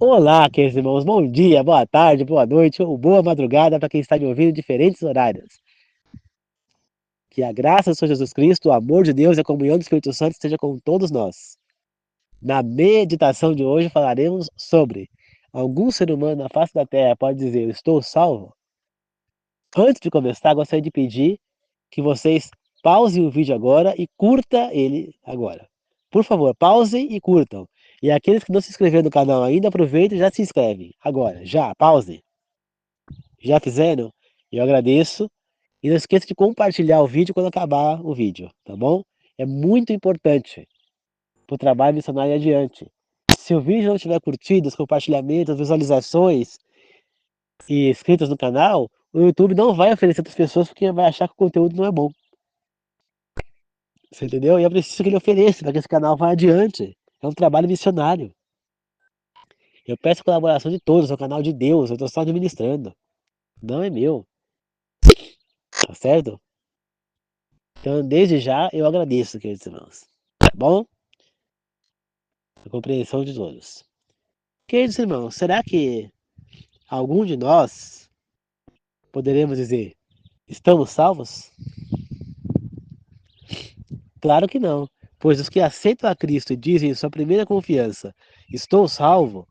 Olá, queridos irmãos, bom dia, boa tarde, boa noite ou boa madrugada para quem está me ouvindo em diferentes horários. Que a graça do Senhor Jesus Cristo, o amor de Deus e a comunhão do Espírito Santo esteja com todos nós. Na meditação de hoje falaremos sobre: algum ser humano na face da terra pode dizer, eu estou salvo? Antes de começar, gostaria de pedir que vocês pausem o vídeo agora e curta ele agora. Por favor, pausem e curtam. E aqueles que não se inscreveram no canal ainda, aproveitem e já se inscrevem. Agora, já, pausem. Já fizeram? Eu agradeço. E não esqueça de compartilhar o vídeo quando acabar o vídeo, tá bom? É muito importante para o trabalho missionário ir adiante. Se o vídeo não tiver curtidas, compartilhamentos, visualizações e inscritos no canal, o YouTube não vai oferecer para as pessoas porque vai achar que o conteúdo não é bom. Você entendeu? E é preciso que ele ofereça para que esse canal vá adiante. É um trabalho missionário. Eu peço a colaboração de todos, é o canal de Deus, eu estou só administrando. Não é meu, tá certo? Então, desde já, eu agradeço, queridos irmãos. Tá bom? A compreensão de todos. Queridos irmãos, será que algum de nós poderemos dizer, estamos salvos? Claro que não, pois os que aceitam a Cristo e dizem em sua primeira confiança, estou salvo,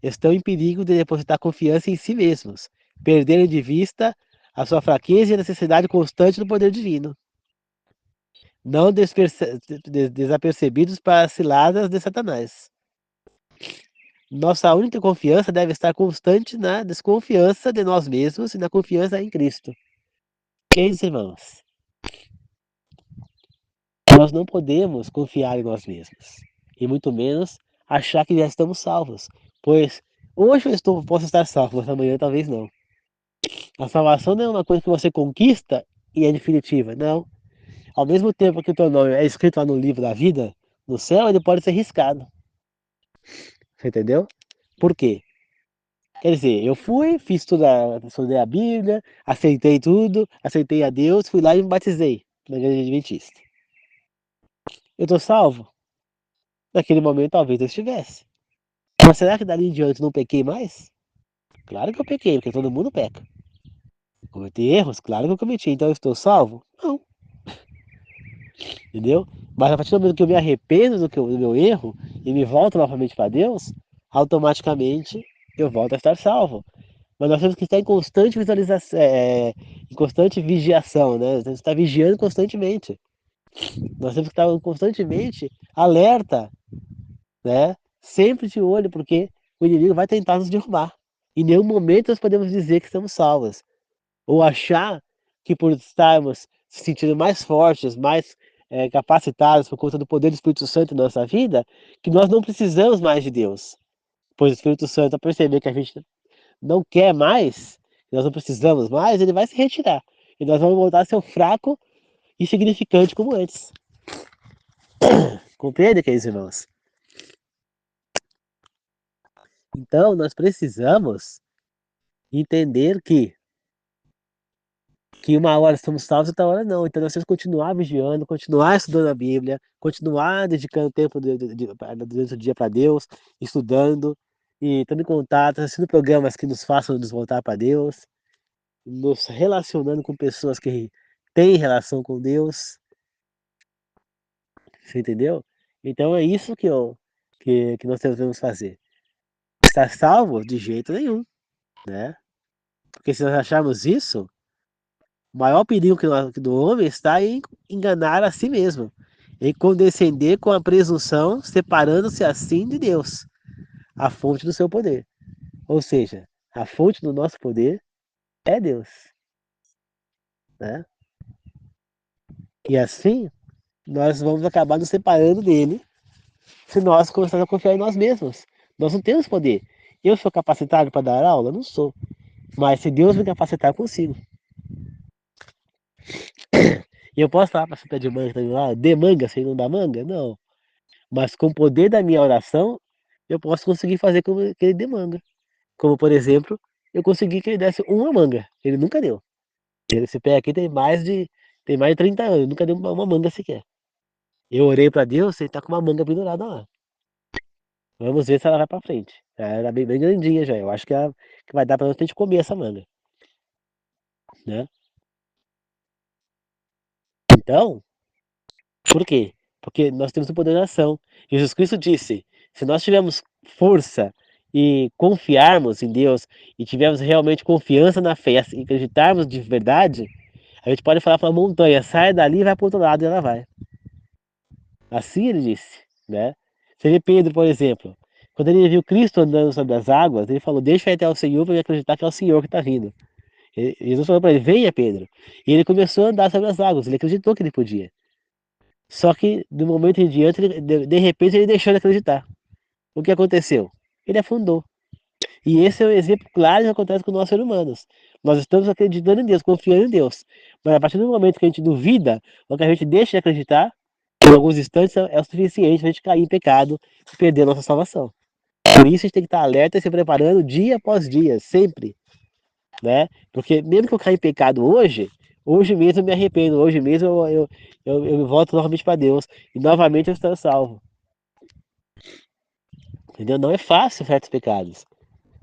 estão em perigo de depositar confiança em si mesmos, perderem de vista a sua fraqueza e a necessidade constante do poder divino, não desapercebidos para as ciladas de Satanás. Nossa única confiança deve estar constante na desconfiança de nós mesmos e na confiança em Cristo. Queridos irmãos, nós não podemos confiar em nós mesmos, e muito menos achar que já estamos salvos, pois hoje posso estar salvo, mas amanhã talvez não. A salvação não é uma coisa que você conquista e é definitiva, não. Ao mesmo tempo que o teu nome é escrito lá no livro da vida, no céu, ele pode ser riscado. Você entendeu? Por quê? Quer dizer, eu fui, estudei a Bíblia, aceitei tudo, aceitei a Deus, fui lá e me batizei na igreja adventista. Eu tô salvo? Naquele momento talvez eu estivesse. Mas será que dali em diante eu não pequei mais? Claro que eu pequei, porque todo mundo peca. Cometi erros? Claro que eu cometi, então eu estou salvo? Não, entendeu? Mas a partir do momento que eu me arrependo do meu erro e me volto novamente para Deus, automaticamente eu volto a estar salvo. Mas nós temos que estar em constante visualização, em constante vigiação, né? Nós temos que estar vigiando constantemente. Nós temos que estar constantemente alerta, né? Sempre de olho, porque o inimigo vai tentar nos derrubar. Em nenhum momento nós podemos dizer que estamos salvos. Ou achar que por estarmos se sentindo mais fortes, mais capacitados por conta do poder do Espírito Santo em nossa vida, que nós não precisamos mais de Deus. Pois o Espírito Santo, a perceber que a gente não quer mais, nós não precisamos mais, ele vai se retirar. E nós vamos voltar a ser fraco e insignificante como antes. Compreende, queridos irmãos? Então, nós precisamos entender que uma hora estamos salvos e outra hora não. Então, nós temos que continuar vigiando, continuar estudando a Bíblia, continuar dedicando tempo durante o dia para Deus, estudando e estando em contato, assistindo programas que nos façam nos voltar para Deus, nos relacionando com pessoas que têm relação com Deus. Você entendeu? Então é isso que nós devemos fazer. Estar salvo? De jeito nenhum, né? Porque se nós acharmos isso, o maior perigo que do homem está em enganar a si mesmo, em condescender com a presunção, separando-se assim de Deus, a fonte do seu poder. Ou seja, a fonte do nosso poder é Deus, né? E assim, nós vamos acabar nos separando dele se nós começarmos a confiar em nós mesmos. Nós não temos poder. Eu sou capacitado para dar aula? Não sou. Mas se Deus me capacitar, eu consigo. E eu posso falar para essa pé de manga também lá, dê manga sem não dar manga? Não. Mas com o poder da minha oração, eu posso conseguir fazer com que ele dê manga. Como, por exemplo, eu consegui que ele desse uma manga. Ele nunca deu. Esse pé aqui tem mais de 30 anos, nunca deu uma manga sequer. Eu orei para Deus, ele tá com uma manga pendurada lá. Vamos ver se ela vai pra frente. Ela é bem grandinha já. Eu acho que vai dar pra gente comer essa manga, né? Então, por quê? Porque nós temos o poder da ação. Jesus Cristo disse: se nós tivermos força e confiarmos em Deus e tivermos realmente confiança na fé e acreditarmos de verdade, a gente pode falar para a montanha, sai dali e vai para o outro lado e ela vai. Assim ele disse, né? Você vê Pedro, por exemplo, quando ele viu Cristo andando sobre as águas, ele falou: deixa eu ir até o Senhor para acreditar que é o Senhor que está vindo. Jesus falou para ele: venha, Pedro. E ele começou a andar sobre as águas, ele acreditou que ele podia. Só que do momento em diante, de repente, ele deixou de acreditar. O que aconteceu? Ele afundou. E esse é um exemplo claro que acontece com nós seres humanos. Nós estamos acreditando em Deus, confiando em Deus. Mas a partir do momento que a gente duvida, ou que a gente deixa de acreditar, em alguns instantes é o suficiente para a gente cair em pecado e perder a nossa salvação. Por isso a gente tem que estar alerta e se preparando dia após dia, sempre, né? Porque mesmo que eu caia em pecado hoje, hoje mesmo eu me arrependo, hoje mesmo eu volto novamente para Deus e novamente eu estou salvo. Entendeu? Não é fácil certos pecados.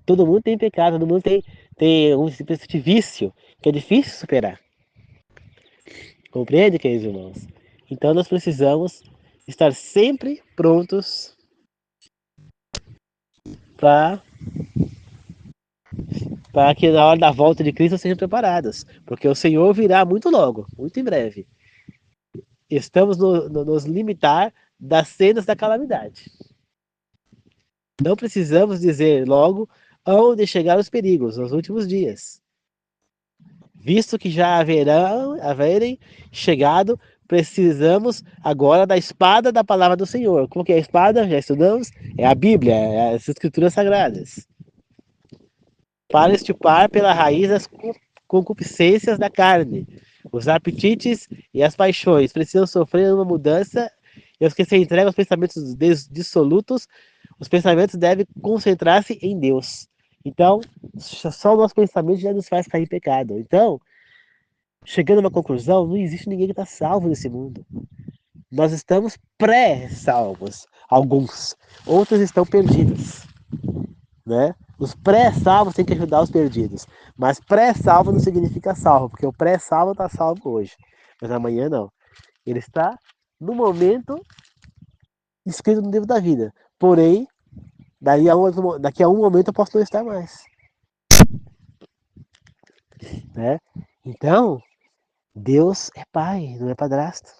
Todo mundo tem pecado, todo mundo tem um tipo de vício que é difícil superar. Compreende, queridos irmãos? Então nós precisamos estar sempre prontos para que na hora da volta de Cristo sejam preparados, porque o Senhor virá muito logo, muito em breve. Estamos nos limitar das cenas da calamidade. Não precisamos dizer logo onde chegar os perigos nos últimos dias, visto que já haverem chegado, precisamos agora da espada da palavra do Senhor. Como que é a espada? Já estudamos? É a Bíblia, é as Escrituras Sagradas. Para estipar pela raiz as concupiscências da carne, os apetites e as paixões precisam sofrer uma mudança e os que se entregam aos pensamentos dissolutos, os pensamentos devem concentrar-se em Deus. Então, só o nosso pensamento já nos faz cair em pecado. Então, chegando a uma conclusão, não existe ninguém que está salvo nesse mundo. Nós estamos pré-salvos, alguns. Outros estão perdidos, né? Os pré-salvos têm que ajudar os perdidos. Mas pré-salvo não significa salvo, porque o pré-salvo está salvo hoje. Mas amanhã não. Ele está no momento escrito no livro da vida. Porém, daqui a um momento eu posso não estar mais, né? Então, Deus é pai, não é padrasto.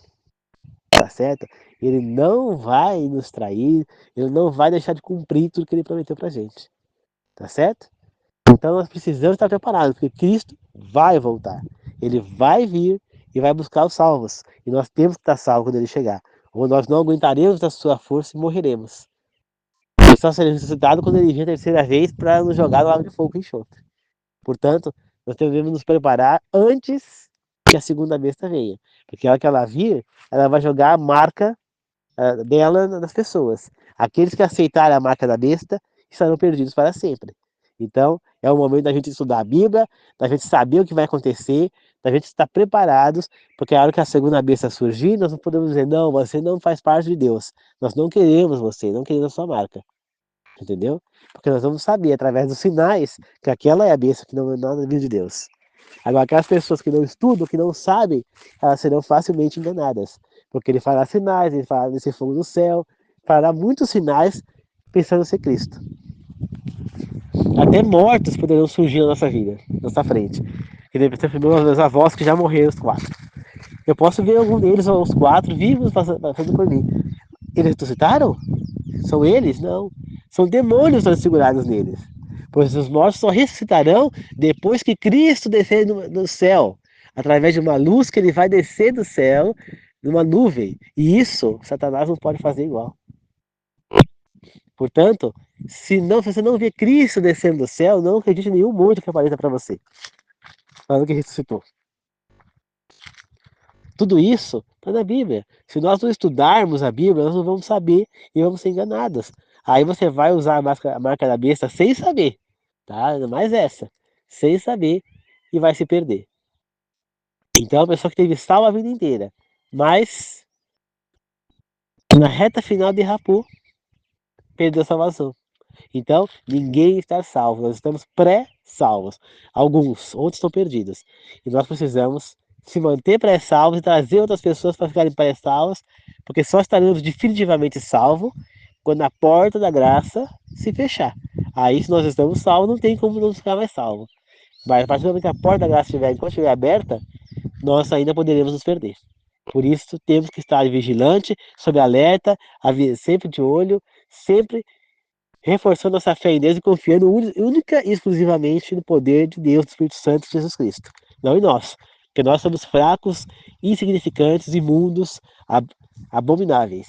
Tá certo? Ele não vai nos trair, ele não vai deixar de cumprir tudo que ele prometeu pra gente. Tá certo? Então nós precisamos estar preparados, porque Cristo vai voltar. Ele vai vir e vai buscar os salvos. E nós temos que estar salvos quando ele chegar. Ou nós não aguentaremos da sua força e morreremos. E só seremos ressuscitados quando ele vir a terceira vez para nos jogar no lago de fogo e enxofre. Portanto, nós devemos nos preparar antes que a segunda besta venha. Porque a hora que ela vir, ela vai jogar a marca dela nas pessoas. Aqueles que aceitarem a marca da besta estarão perdidos para sempre. Então, é o momento da gente estudar a Bíblia, da gente saber o que vai acontecer, da gente estar preparados, porque a hora que a segunda besta surgir, nós não podemos dizer: não, você não faz parte de Deus. Nós não queremos você, não queremos a sua marca. Entendeu? Porque nós vamos saber, através dos sinais, que aquela é a besta que não é nada vindo de Deus. Agora, aquelas pessoas que não estudam, que não sabem, elas serão facilmente enganadas. Porque ele fará sinais, ele fará desse fogo do céu, fará muitos sinais pensando ser Cristo. Até mortos poderão surgir na nossa vida, na nossa frente. Que deve ser meus avós que já morreram, os quatro. Eu posso ver algum deles, ou os quatro, vivos passando por mim. Eles ressuscitaram? São eles? Não. São demônios transfigurados neles. Pois os mortos só ressuscitarão depois que Cristo descer no céu, através de uma luz que ele vai descer do céu, numa nuvem. E isso Satanás não pode fazer igual. Portanto, se você não vê Cristo descendo do céu, não acredite em nenhum morto que apareça para você, falando que ressuscitou. Tudo isso está na Bíblia. Se nós não estudarmos a Bíblia, nós não vamos saber e vamos ser enganados. Aí você vai usar a marca da besta sem saber, tá? Ainda mais essa, sem saber e vai se perder. Então, a pessoa que teve salvo a vida inteira, mas na reta final derrapou, perdeu a salvação. Então, ninguém está salvo, nós estamos pré-salvos. Alguns, outros estão perdidos. E nós precisamos se manter pré-salvos e trazer outras pessoas para ficarem pré-salvos, porque só estaremos definitivamente salvos quando a porta da graça se fechar. Aí, se nós estamos salvos, não tem como não ficar mais salvo. Mas a partir do momento que a porta da graça estiver aberta, nós ainda poderemos nos perder. Por isso, temos que estar vigilante, sob alerta, sempre de olho, sempre reforçando nossa fé em Deus e confiando única e exclusivamente no poder de Deus, do Espírito Santo de Jesus Cristo. Não em nós, porque nós somos fracos, insignificantes, imundos, abomináveis.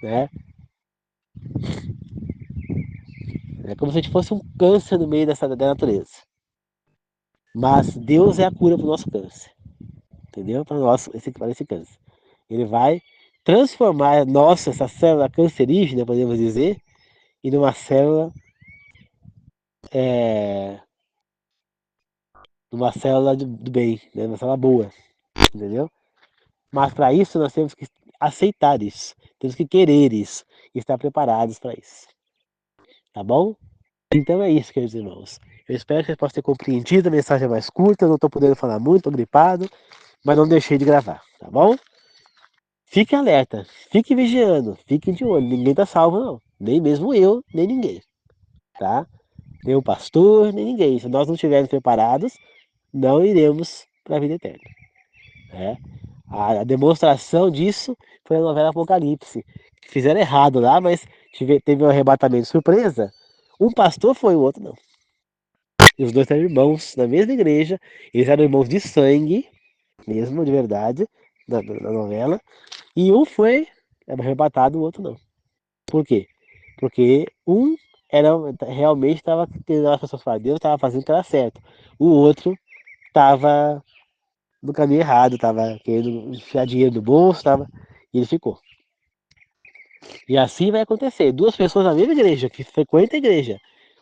Né? É como se a gente fosse um câncer no meio da natureza. Mas Deus é a cura para o nosso câncer. Entendeu? Para esse câncer. Ele vai transformar essa célula cancerígena, podemos dizer, em uma célula do bem, né? Uma célula boa, entendeu? Mas para isso nós temos que aceitar isso, temos que querer isso, e estar preparados para isso, tá bom? Então é isso, queridos irmãos. Eu espero que vocês possam ter compreendido, a mensagem é mais curta, eu não estou podendo falar muito, estou gripado, mas não deixei de gravar, tá bom? Fique alerta, fique vigiando, fique de olho, ninguém está salvo não, nem mesmo eu, nem ninguém, tá? Nem o pastor, nem ninguém. Se nós não estivermos preparados, não iremos para a vida eterna. Né? A demonstração disso foi a novela Apocalipse. Fizeram errado lá, mas teve um arrebatamento surpresa. Um pastor foi, o outro não. E os dois eram irmãos na mesma igreja. Eles eram irmãos de sangue, mesmo, de verdade, da novela. E um foi arrebatado, o outro não. Por quê? Porque um realmente estava tendo as pessoas falar, Deus estava fazendo o que era certo. O outro estava no caminho errado, estava querendo enfiar dinheiro no bolso, e ele ficou. E assim vai acontecer. Duas pessoas na mesma igreja, que frequentam a igreja,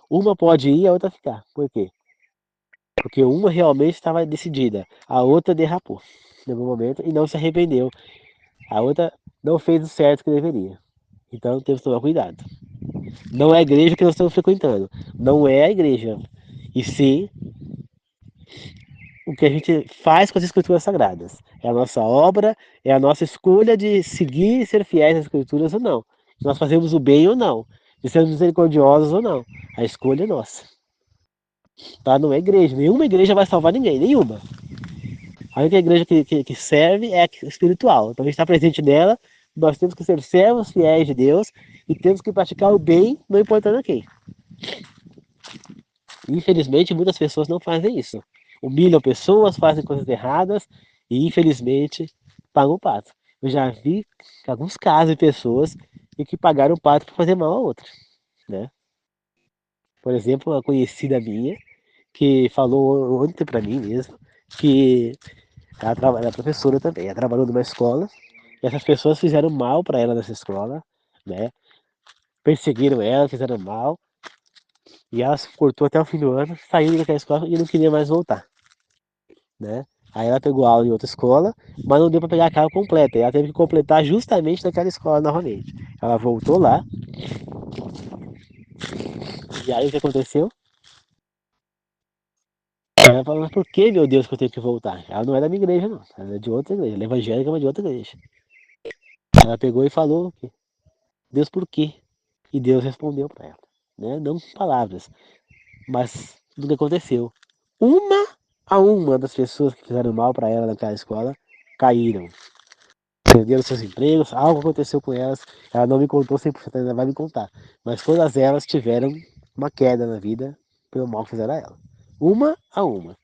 uma pode ir e a outra ficar. Por quê? Porque uma realmente estava decidida, a outra derrapou em algum momento e não se arrependeu. A outra não fez o certo que deveria. Então temos que tomar cuidado. Não é a igreja que nós estamos frequentando. Não é a igreja. E sim o que a gente faz com as escrituras sagradas. É a nossa obra, é a nossa escolha de seguir e ser fiéis às escrituras ou não. Se nós fazemos o bem ou não. Se sermos misericordiosos ou não. A escolha é nossa. Tá? Não é igreja. Nenhuma igreja vai salvar ninguém. Nenhuma. A única igreja que serve é a espiritual. Então a gente está presente nela. Nós temos que ser servos fiéis de Deus e temos que praticar o bem, não importando a quem. Infelizmente, muitas pessoas não fazem isso. Humilham pessoas, fazem coisas erradas e, infelizmente, pagam o pato. Eu já vi alguns casos de pessoas que pagaram o pato para fazer mal a outra. Né? Por exemplo, uma conhecida minha que falou ontem para mim mesmo que ela é professora também, ela trabalhou numa escola e essas pessoas fizeram mal para ela nessa escola, né? Perseguiram ela, fizeram mal e ela se cortou até o fim do ano, saiu daquela escola e não queria mais voltar. Né? Aí ela pegou aula em outra escola, mas não deu para pegar a carga completa. E ela teve que completar justamente naquela escola novamente. Ela voltou lá. E aí o que aconteceu? Ela falou, mas por que, meu Deus, que eu tenho que voltar? Ela não é da minha igreja, não. Ela é de outra igreja. Ela é evangélica, mas de outra igreja. Ela pegou e falou, Deus, por quê? E Deus respondeu para ela. Né? Não com palavras, mas do que aconteceu. Uma a uma das pessoas que fizeram mal para ela naquela escola caíram. Perderam seus empregos, algo aconteceu com elas. Ela não me contou 100%, ainda vai me contar. Mas todas elas tiveram uma queda na vida pelo mal que fizeram a ela. Uma a uma.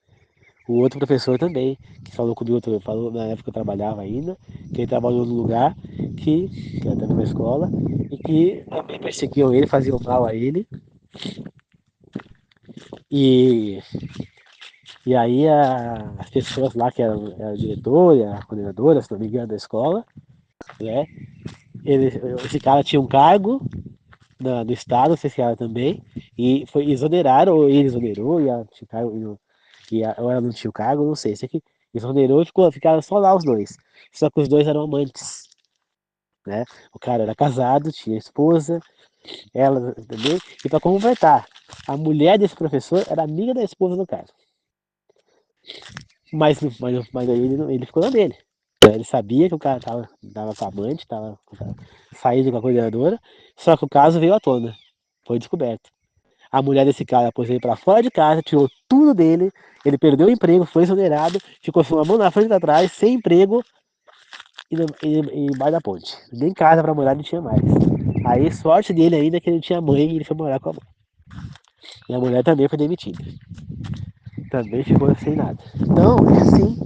O outro professor também, que falou comigo, falou na época que eu trabalhava ainda, que ele trabalhou num lugar que era também uma escola, e que também perseguiam ele, faziam mal a ele. E, e aí as pessoas lá, que eram a diretora, a coordenadora, se não me engano, da escola, né? Esse cara tinha um cargo do Estado, não sei se ela também, e foi exoneraram, ou ele exonerou, e ela tinha cargo, ou ela não tinha o cargo, não sei. Sei que exonerou e ficaram só lá os dois. Só que os dois eram amantes, né? O cara era casado, tinha esposa, Ela também. E para completar, a mulher desse professor era amiga da esposa do cara. Mas aí ele ficou na dele. Ele sabia que o cara tava com a amante, tava saindo com a coordenadora, só que o caso veio à tona. Foi descoberto. A mulher desse cara pôs ele pra fora de casa, tirou tudo dele, ele perdeu o emprego, foi exonerado, ficou com uma mão na frente e atrás, sem emprego e embaixo da ponte. Nem casa pra morar ele tinha mais. Aí, sorte dele ainda é que ele tinha mãe e ele foi morar com a mãe. E a mulher também foi demitida. Também ficou sem nada. Então, sim,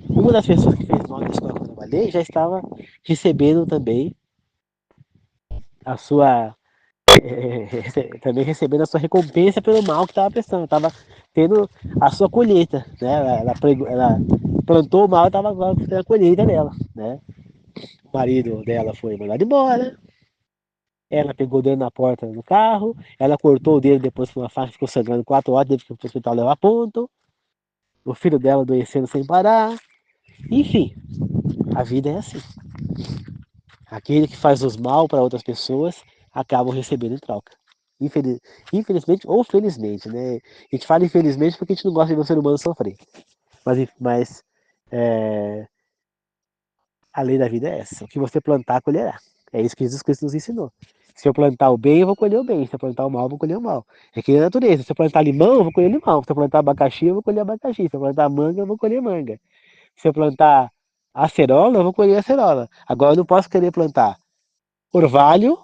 uma das pessoas que fez mal na escola que eu trabalhei já estava recebendo também a sua. Também recebendo a sua recompensa pelo mal que estava prestando. Estava tendo a sua colheita. Né? Ela plantou o mal e estava agora tendo a colheita dela. Né? O marido dela foi mandado embora. Ela pegou o dedo na porta do carro. Ela cortou o dedo depois com uma faca, ficou sangrando 4 horas, teve que ir para o hospital levar ponto. O filho dela adoecendo sem parar. Enfim, a vida é assim. Aquele que faz os mal para outras pessoas acabam recebendo em troca. Infeliz... Infelizmente ou felizmente, né? A gente fala infelizmente porque a gente não gosta de ver o ser humano sofrer. Mas a lei da vida é essa. O que você plantar, colherá. É isso que Jesus Cristo nos ensinou. Se eu plantar o bem, eu vou colher o bem. Se eu plantar o mal, eu vou colher o mal. É que a natureza. Se eu plantar limão, eu vou colher limão. Se eu plantar abacaxi, eu vou colher abacaxi. Se eu plantar manga, eu vou colher manga. Se eu plantar acerola, eu vou colher acerola. Agora eu não posso querer plantar orvalho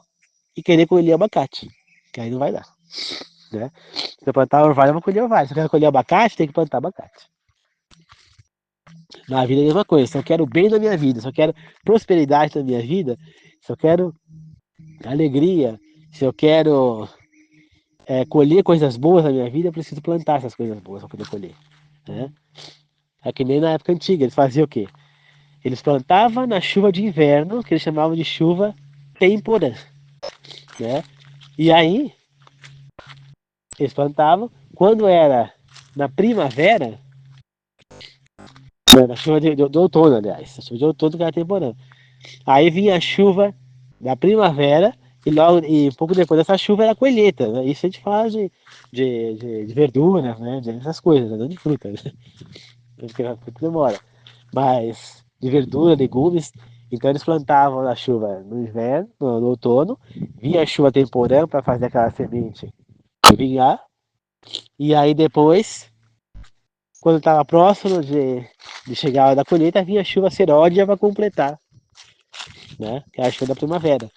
e querer colher abacate, que aí não vai dar. Né? Se eu plantar orvalho, eu vou colher orvalho. Se eu quero colher abacate, tem que plantar abacate. Na vida é a mesma coisa. Se eu quero bem na minha vida, se eu quero prosperidade na minha vida, se eu quero alegria, se eu quero colher coisas boas na minha vida, eu preciso plantar essas coisas boas para poder colher. Né? É que nem na época antiga, eles faziam o quê? Eles plantavam na chuva de inverno, que eles chamavam de chuva temporã. Né? E aí, eles plantavam. Quando era na primavera, na chuva de outono, aliás, a chuva de outono que era temporã. Aí vinha a chuva da primavera e um pouco depois dessa chuva era a colheita. Né? Isso a gente fala de verdura, né? Essas coisas, né? Não de fruta, né? Porque a fruta demora. Mas de verdura, legumes. Então eles plantavam na chuva no inverno, no outono, vinha a chuva temporã para fazer aquela semente vingar. E aí depois, quando estava próximo de chegar a hora da colheita, vinha a chuva seródia para completar, né? Que é a chuva da primavera.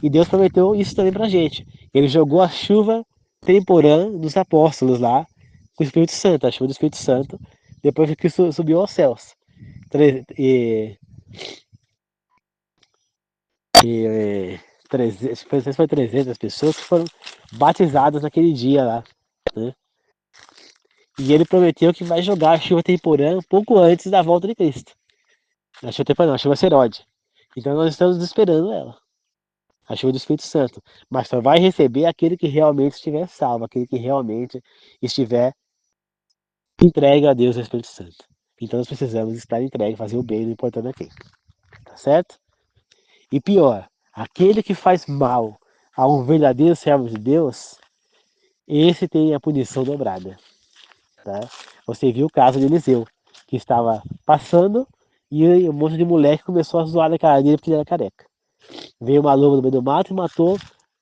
E Deus prometeu isso também pra gente. Ele jogou a chuva temporã dos apóstolos lá, com o Espírito Santo, a chuva do Espírito Santo, depois que Cristo subiu aos céus. E, e 300, foi 300 pessoas que foram batizadas naquele dia lá. Né? E ele prometeu que vai jogar a chuva temporã um pouco antes da volta de Cristo. A chuva temporã, não, a chuva seródia. Então nós estamos esperando ela. A chuva do Espírito Santo. Mas só vai receber aquele que realmente estiver salvo, aquele que realmente estiver entregue a Deus e ao Espírito Santo. Então nós precisamos estar entregue, fazer o bem, não importando a quem. Tá certo? E pior, aquele que faz mal a um verdadeiro servo de Deus, esse tem a punição dobrada. Tá? Você viu o caso de Eliseu, que estava passando e um monte de moleque começou a zoar na cara dele porque ele era careca. Veio uma loba no meio do mato e matou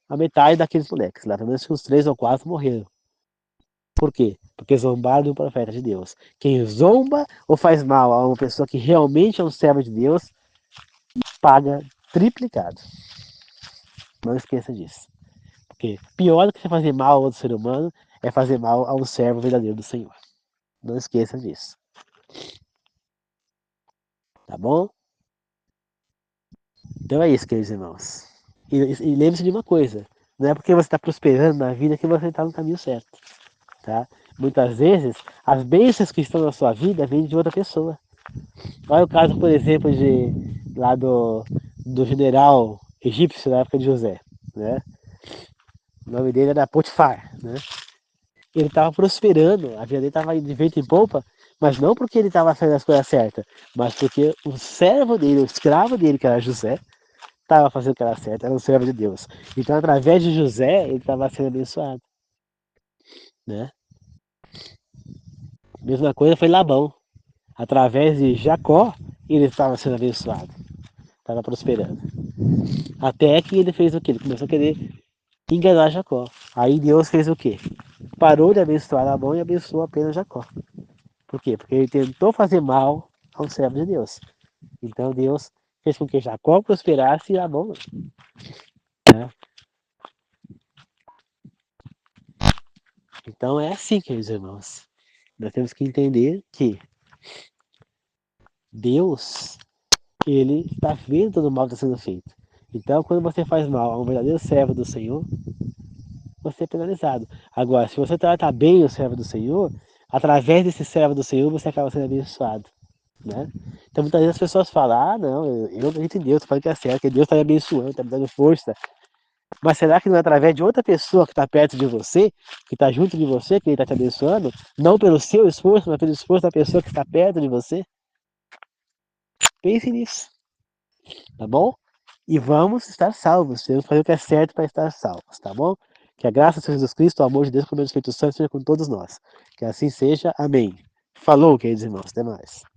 a metade daqueles moleques. Lá pelo menos uns 3 ou 4 morreram. Por quê? Porque zombaram do profeta de Deus. Quem zomba ou faz mal a uma pessoa que realmente é um servo de Deus, paga triplicado. Não esqueça disso. Porque pior do que você fazer mal a outro ser humano é fazer mal a um servo verdadeiro do Senhor. Não esqueça disso. Tá bom? Então é isso, queridos irmãos. E lembre-se de uma coisa: não é porque você está prosperando na vida que você está no caminho certo. Tá? Muitas vezes, as bênçãos que estão na sua vida vêm de outra pessoa. Olha o caso, por exemplo, lá do general egípcio da época de José. Né? O nome dele era Potifar. Né? Ele estava prosperando, a vida dele estava de vento em polpa, mas não porque ele estava fazendo as coisas certas, mas porque o servo dele, o escravo dele, que era José, estava fazendo o que era certo, era um servo de Deus. Então, através de José, ele estava sendo abençoado, né? Mesma coisa foi Labão. Através de Jacó, ele estava sendo abençoado, estava prosperando. Até que ele fez o quê? Ele começou a querer enganar Jacó. Aí Deus fez o quê? Parou de abençoar Labão e abençoou apenas Jacó. Por quê? Porque ele tentou fazer mal ao servo de Deus. Então Deus fez com que Jacó prosperasse e Labão não. Né? Então é assim, queridos irmãos. Nós temos que entender que Deus, ele está vendo todo o mal que está sendo feito. Então, quando você faz mal a um verdadeiro servo do Senhor, você é penalizado. Agora, se você trata bem o servo do Senhor, através desse servo do Senhor, você acaba sendo abençoado. Né? Então, muitas vezes as pessoas falam, ah, não, eu acredito em Deus, eu falo que é certo, que Deus está me abençoando, está me dando força. Mas será que não é através de outra pessoa que está perto de você, que está junto de você, que ele está te abençoando? Não pelo seu esforço, mas pelo esforço da pessoa que está perto de você? Pense nisso, tá bom? E vamos estar salvos. Temos que fazer o que é certo para estar salvos, tá bom? Que a graça do Senhor Jesus Cristo, o amor de Deus, o comunhão do Espírito Santo seja com todos nós. Que assim seja. Amém. Falou, queridos irmãos. Até mais.